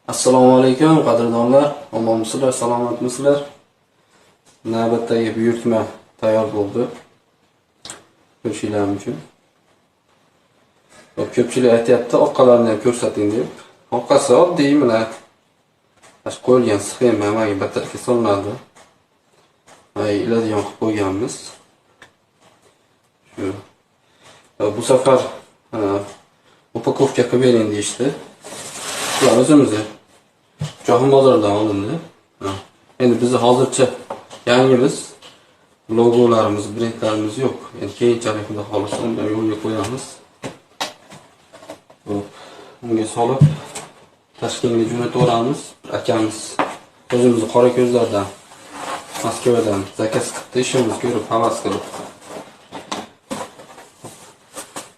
Assalomu alaykum qadrdonlar, omonmisizlar, salomatmisizlar? Navbatdagi buyurtma tayyor bo'ldi. Ko'rishingiz uchun. Ko'pchilik aytayapti, orqalarini ham ko'rsating deb. Orqasi oddiy mana tash qo'yilgan sxema, amaga batarka solinadi. Iladigan qilib qo'yganmiz. Shu. Bu safar upakovka qilib bering deyishdi. Bular o'zimizni Jahon bozoridan olindi. Endi bizni hozircha yangimiz, logolarimiz, brendlarimiz yo'q. Endi keyinchalik xudo xolisa uni yo'lga qo'yamiz. Unga solib Toshkentga jo'nataveramiz. Akamiz o'zimizni qora ko'zlardan Moskvadan zakaz qildi, ishimiz ko'rib havas qilib.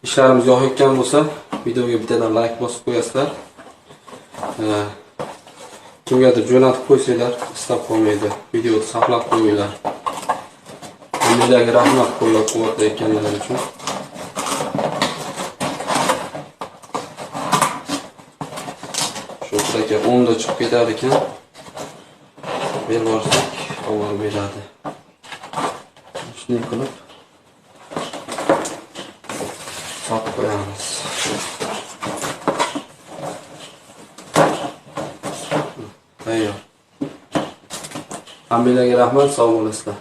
Ishlarimiz yoqayotgan bo'lsa, videoga bittadan like bosib qo'yasizlar. Kimgadir jo'natib qo'ysanglar, istab qolmaydi. Videoni saqlab qo'yinglar. Hammalarga rahmat qo'llab-quvvatlayotganlar uchun. Shu aka 10 da chiqib ketar ekan. Bir borsak, avval beradi. Shunday qilib sotib qo'yamiz. Hammalarga rahmat, sog' bo'lasizlar.